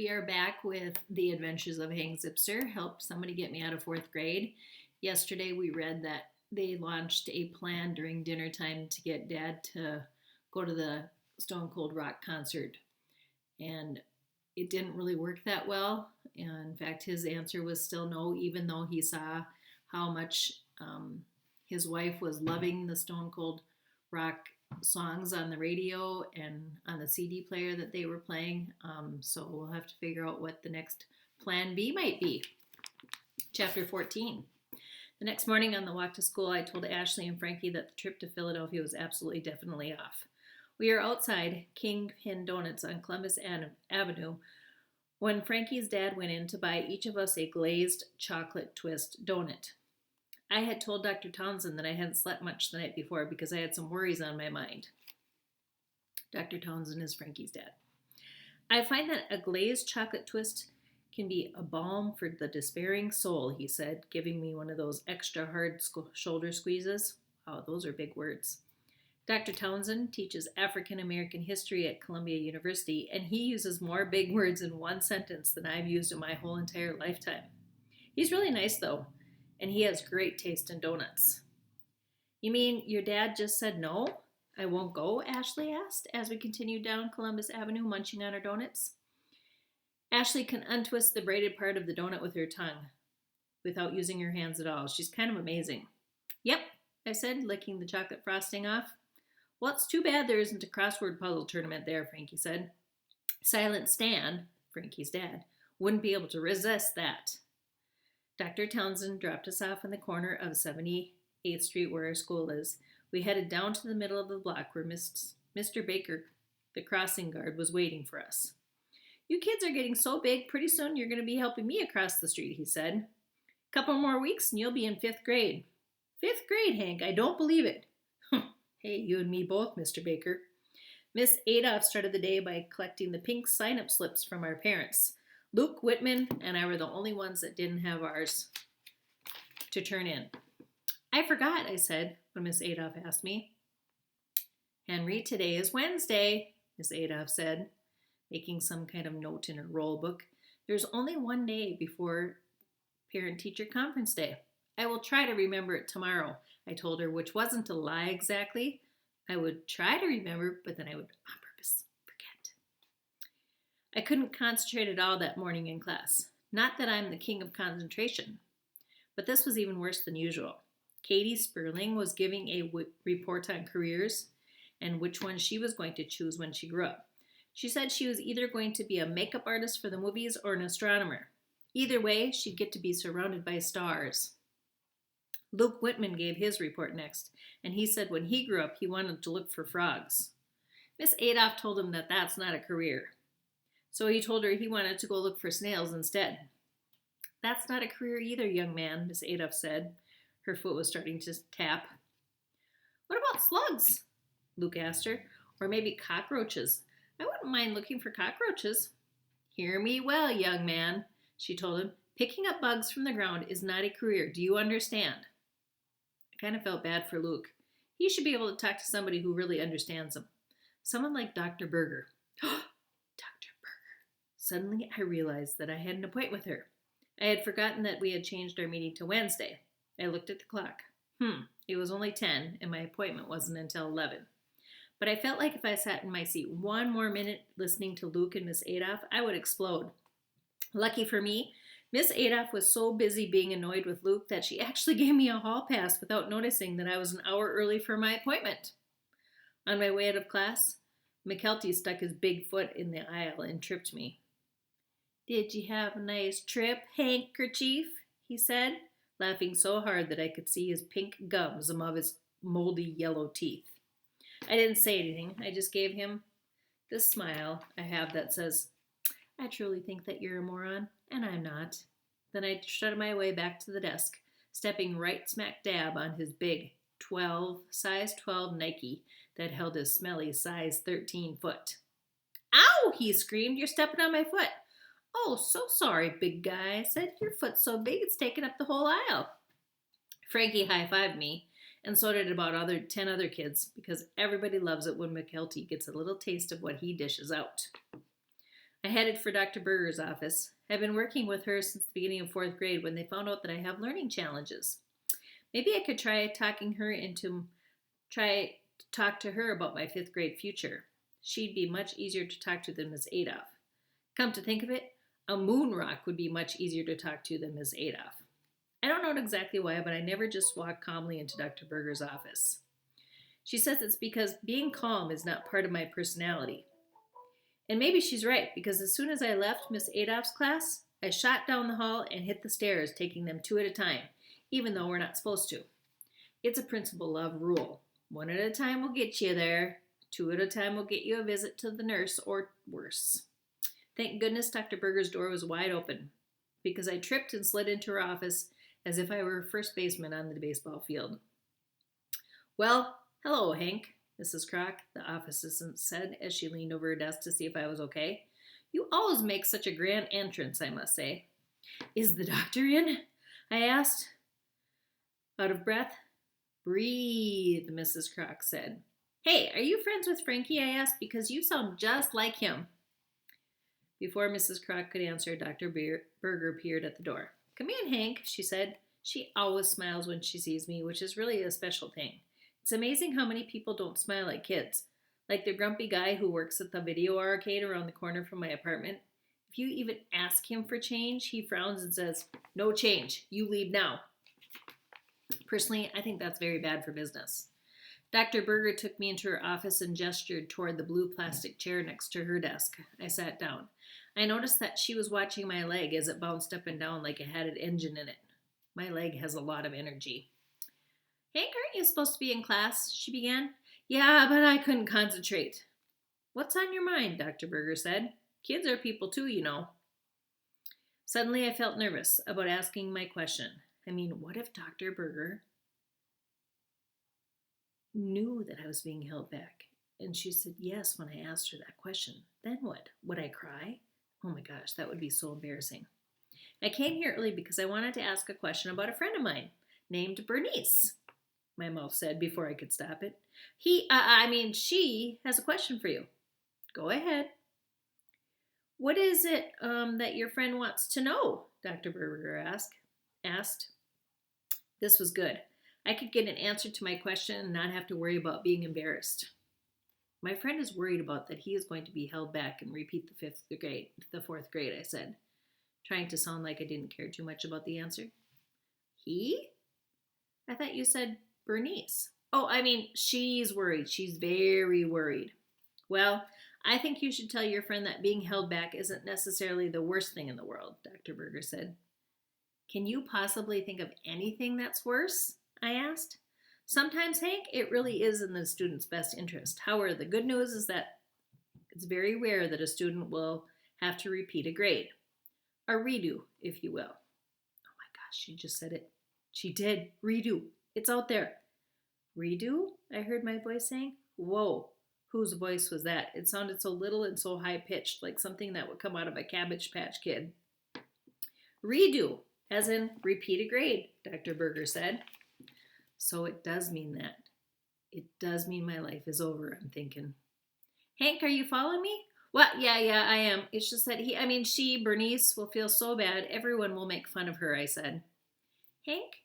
We are back with The Adventures of Hank Zipster. Helped somebody get me out of fourth grade. Yesterday we read that they launched a plan during dinner time to get Dad to go to the Stone Cold Rock concert. And it didn't really work that well. And in fact, his answer was still no, even though he saw how much his wife was loving the Stone Cold Rock songs on the radio and on the CD player that they were playing. So we'll have to figure out what the next plan B might be. Chapter 14. The next morning on the walk to school, I told Ashley and Frankie that the trip to Philadelphia was absolutely definitely off. We are outside Kingpin Donuts on Columbus Avenue when Frankie's dad went in to buy each of us a glazed chocolate twist donut. I had told Dr. Townsend that I hadn't slept much the night before because I had some worries on my mind. Dr. Townsend is Frankie's dad. I find that a glazed chocolate twist can be a balm for the despairing soul, he said, giving me one of those extra hard shoulder squeezes. Wow, those are big words. Dr. Townsend teaches African American history at Columbia University, and he uses more big words in one sentence than I've used in my whole entire lifetime. He's really nice, though, and he has great taste in donuts. You mean your dad just said no? I won't go, Ashley asked as we continued down Columbus Avenue munching on our donuts. Ashley can untwist the braided part of the donut with her tongue without using her hands at all. She's kind of amazing. Yep, I said, licking the chocolate frosting off. Well, it's too bad there isn't a crossword puzzle tournament there, Frankie said. Silent Stan, Frankie's dad, wouldn't be able to resist that. Dr. Townsend dropped us off in the corner of 78th Street where our school is. We headed down to the middle of the block where Mr. Baker, the crossing guard, was waiting for us. You kids are getting so big, pretty soon you're going to be helping me across the street, he said. Couple more weeks and you'll be in 5th grade. 5th grade, Hank, I don't believe it. Hey, you and me both, Mr. Baker. Miss Adolph started the day by collecting the pink sign-up slips from our parents. Luke, Whitman, and I were the only ones that didn't have ours to turn in. I forgot, I said, when Miss Adolph asked me. Henry, today is Wednesday, Miss Adolph said, making some kind of note in her roll book. There's only one day before Parent-Teacher Conference Day. I will try to remember it tomorrow, I told her, which wasn't a lie exactly. I would try to remember, but then I would on purpose forget. I couldn't concentrate at all that morning in class. Not that I'm the king of concentration, but this was even worse than usual. Katie Sperling was giving a report on careers and which one she was going to choose when she grew up. She said she was either going to be a makeup artist for the movies or an astronomer. Either way, she'd get to be surrounded by stars. Luke Whitman gave his report next, and he said when he grew up, he wanted to look for frogs. Miss Adolph told him that that's not a career. So he told her he wanted to go look for snails instead. That's not a career either, young man, Miss Adolph said. Her foot was starting to tap. What about slugs? Luke asked her. Or maybe cockroaches. I wouldn't mind looking for cockroaches. Hear me well, young man, she told him. Picking up bugs from the ground is not a career. Do you understand? I kind of felt bad for Luke. He should be able to talk to somebody who really understands him. Someone like Dr. Berger. Dr. Berger. Suddenly I realized that I had an appointment with her. I had forgotten that we had changed our meeting to Wednesday. I looked at the clock. It was only 10, and my appointment wasn't until 11. But I felt like if I sat in my seat one more minute listening to Luke and Miss Adolph, I would explode. Lucky for me, Miss Adolph was so busy being annoyed with Luke that she actually gave me a hall pass without noticing that I was an hour early for my appointment. On my way out of class, McKelty stuck his big foot in the aisle and tripped me. Did you have a nice trip, handkerchief? He said, laughing so hard that I could see his pink gums above his moldy yellow teeth. I didn't say anything. I just gave him this smile I have that says, I truly think that you're a moron, and I'm not. Then I strutted my way back to the desk, stepping right smack dab on his big size 12 Nike that held his smelly size 13 foot. Ow, he screamed, you're stepping on my foot. Oh, so sorry, big guy, I said. Your foot's so big it's taking up the whole aisle. Frankie high-fived me, and so did about 10 other kids, because everybody loves it when McKelty gets a little taste of what he dishes out. I headed for Dr. Berger's office. I've been working with her since the beginning of fourth grade when they found out that I have learning challenges. Maybe I could try to talk to her about my fifth grade future. She'd be much easier to talk to than Miss Adolf. Come to think of it, a moon rock would be much easier to talk to than Miss Adolf. I don't know exactly why, but I never just walk calmly into Dr. Berger's office. She says it's because being calm is not part of my personality. And maybe she's right, because as soon as I left Miss Adolph's class, I shot down the hall and hit the stairs, taking them two at a time, even though we're not supposed to. It's a principal love rule. One at a time will get you there. Two at a time will get you a visit to the nurse, or worse. Thank goodness Dr. Berger's door was wide open, because I tripped and slid into her office as if I were a first baseman on the baseball field. Well, hello, Hank, Mrs. Kroc, the office assistant said as she leaned over her desk to see if I was okay. You always make such a grand entrance, I must say. Is the doctor in? I asked. Out of breath. Breathe, Mrs. Kroc said. Hey, are you friends with Frankie? I asked, because you sound just like him. Before Mrs. Kroc could answer, Dr. Berger appeared at the door. Come in, Hank, she said. She always smiles when she sees me, which is really a special thing. It's amazing how many people don't smile like kids. Like the grumpy guy who works at the video arcade around the corner from my apartment. If you even ask him for change, he frowns and says, No change. You leave now. Personally, I think that's very bad for business. Dr. Berger took me into her office and gestured toward the blue plastic chair next to her desk. I sat down. I noticed that she was watching my leg as it bounced up and down like it had an engine in it. My leg has a lot of energy. Hank, aren't you supposed to be in class? She began. Yeah, but I couldn't concentrate. What's on your mind? Dr. Berger said. Kids are people too, you know. Suddenly I felt nervous about asking my question. I mean, what if Dr. Berger knew that I was being held back? And she said yes when I asked her that question. Then what? Would I cry? Oh my gosh, that would be so embarrassing. I came here early because I wanted to ask a question about a friend of mine named Bernice, my mouth said before I could stop it. She has a question for you. Go ahead. What is it that your friend wants to know? Dr. Berger asked. This was good. I could get an answer to my question and not have to worry about being embarrassed. My friend is worried about that he is going to be held back and repeat the fourth grade, I said, trying to sound like I didn't care too much about the answer. He? I thought you said Bernice. Oh, she's worried. She's very worried. Well, I think you should tell your friend that being held back isn't necessarily the worst thing in the world, Dr. Berger said. Can you possibly think of anything that's worse? I asked. Sometimes, Hank, it really is in the student's best interest. However, the good news is that it's very rare that a student will have to repeat a grade. A redo, if you will. Oh my gosh, she just said it. She did. Redo. It's out there. Redo? I heard my voice saying. Whoa. Whose voice was that? It sounded so little and so high-pitched, like something that would come out of a Cabbage Patch Kid. Redo, as in repeat a grade, Dr. Berger said. So it does mean that. It does mean my life is over, I'm thinking. Hank, are you following me? Well, yeah, I am. It's just that Bernice, will feel so bad. Everyone will make fun of her, I said. Hank,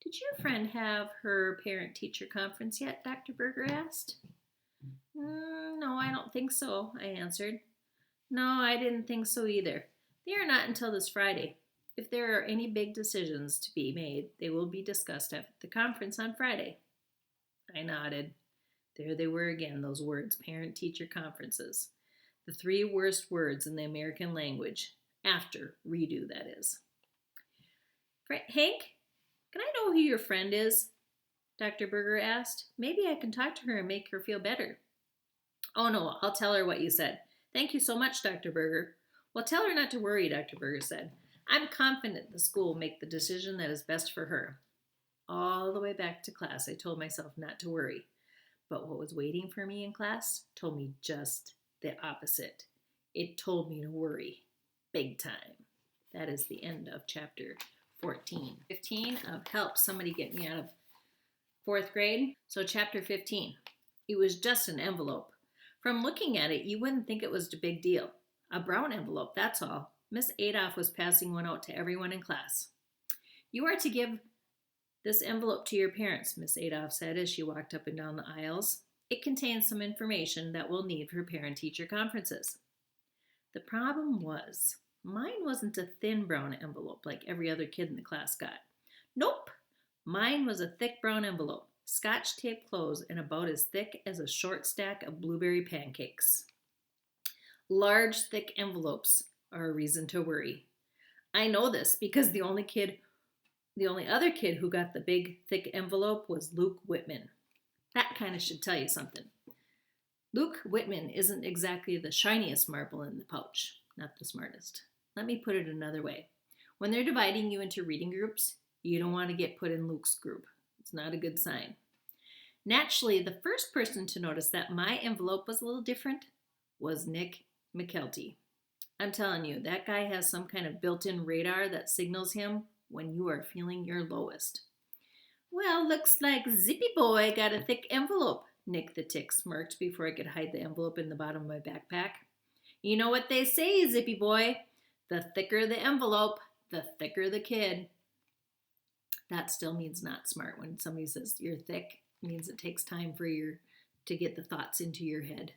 did your friend have her parent-teacher conference yet? Dr. Berger asked. No, I don't think so, I answered. No, I didn't think so either. They are not until this Friday. If there are any big decisions to be made, they will be discussed at the conference on Friday. I nodded. There they were again, those words, parent-teacher conferences. The three worst words in the American language. After redo, that is. Hank, can I know who your friend is? Dr. Berger asked. Maybe I can talk to her and make her feel better. Oh no, I'll tell her what you said. Thank you so much, Dr. Berger. Well, tell her not to worry, Dr. Berger said. I'm confident the school will make the decision that is best for her. All the way back to class, I told myself not to worry. But what was waiting for me in class told me just the opposite. It told me to worry. Big time. That is the end of chapter 14. 15 of Help Somebody Get Me Out of Fourth Grade. So chapter 15. It was just an envelope. From looking at it, you wouldn't think it was a big deal. A brown envelope, that's all. Miss Adolph was passing one out to everyone in class. You are to give this envelope to your parents, Miss Adolph said as she walked up and down the aisles. It contains some information that we'll need for parent-teacher conferences. The problem was, mine wasn't a thin brown envelope like every other kid in the class got. Nope, mine was a thick brown envelope, scotch tape closed and about as thick as a short stack of blueberry pancakes. Large, thick envelopes are a reason to worry. I know this because the only other kid who got the big, thick envelope was Luke Whitman. That kind of should tell you something. Luke Whitman isn't exactly the shiniest marble in the pouch, not the smartest. Let me put it another way. When they're dividing you into reading groups, you don't want to get put in Luke's group. It's not a good sign. Naturally, the first person to notice that my envelope was a little different was Nick McKelty. I'm telling you, that guy has some kind of built-in radar that signals him when you are feeling your lowest. Well, looks like Zippy Boy got a thick envelope, Nick the Tick smirked before I could hide the envelope in the bottom of my backpack. You know what they say, Zippy Boy. The thicker the envelope, the thicker the kid. That still means not smart. When somebody says you're thick, it means it takes time for to get the thoughts into your head.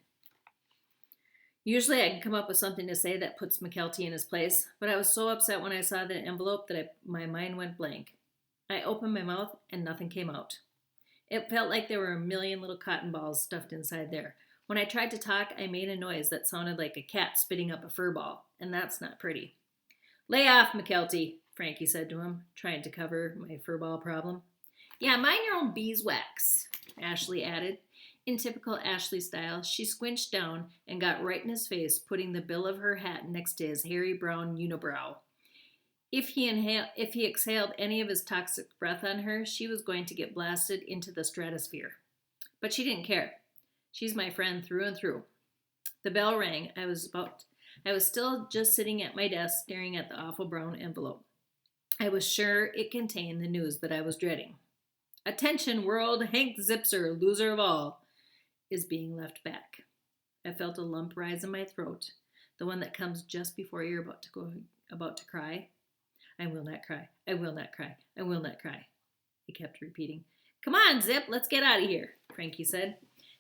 Usually I can come up with something to say that puts McKelty in his place, but I was so upset when I saw the envelope that my mind went blank. I opened my mouth and nothing came out. It felt like there were a million little cotton balls stuffed inside there. When I tried to talk, I made a noise that sounded like a cat spitting up a fur ball, and that's not pretty. Lay off, McKelty, Frankie said to him, trying to cover my fur ball problem. Yeah, mind your own beeswax, Ashley added. In typical Ashley style, she squinched down and got right in his face, putting the bill of her hat next to his hairy brown unibrow. If he exhaled any of his toxic breath on her, she was going to get blasted into the stratosphere. But she didn't care. She's my friend through and through. The bell rang. I was still just sitting at my desk staring at the awful brown envelope. I was sure it contained the news that I was dreading. Attention world, Hank Zipser, loser of all, is being left back. I felt a lump rise in my throat, the one that comes just before you're about to cry. I will not cry. I will not cry. I will not cry. He kept repeating. Come on, Zip, let's get out of here, Frankie said.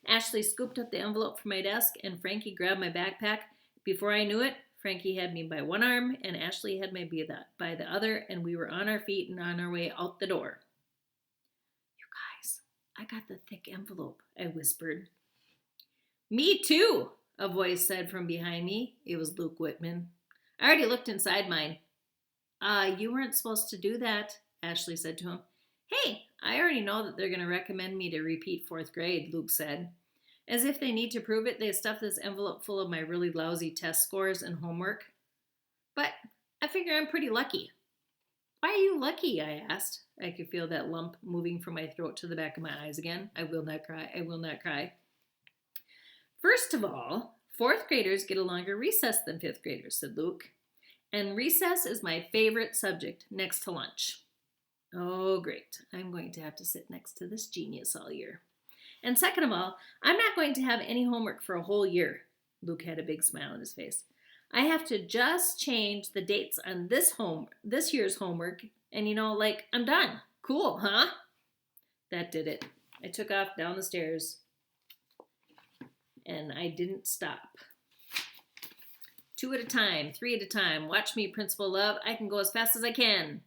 Ashley scooped up the envelope from my desk, and Frankie grabbed my backpack. Before I knew it, Frankie had me by one arm, and Ashley had me by the other, and we were on our feet and on our way out the door. You guys, I got the thick envelope, I whispered. Me too, a voice said from behind me. It was Luke Whitman. I already looked inside mine. You weren't supposed to do that, Ashley said to him. Hey, I already know that they're going to recommend me to repeat 4th grade, Luke said. As if they need to prove it, they stuffed this envelope full of my really lousy test scores and homework. But I figure I'm pretty lucky. Why are you lucky? I asked. I could feel that lump moving from my throat to the back of my eyes again. I will not cry. I will not cry. First of all, 4th graders get a longer recess than 5th graders, said Luke. And recess is my favorite subject next to lunch. Oh, great. I'm going to have to sit next to this genius all year. And second of all, I'm not going to have any homework for a whole year. Luke had a big smile on his face. I have to just change the dates on this year's homework, and I'm done. Cool, huh? That did it. I took off down the stairs, and I didn't stop. 2 at a time, 3 at a time. Watch me, Principal Love. I can go as fast as I can.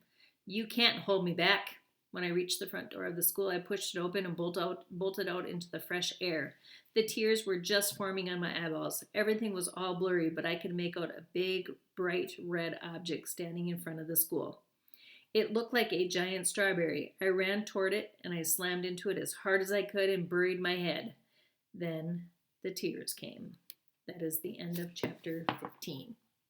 You can't hold me back. When I reached the front door of the school, I pushed it open and bolted out into the fresh air. The tears were just forming on my eyeballs. Everything was all blurry, but I could make out a big, bright red object standing in front of the school. It looked like a giant strawberry. I ran toward it, and I slammed into it as hard as I could and buried my head. Then the tears came. That is the end of chapter 15.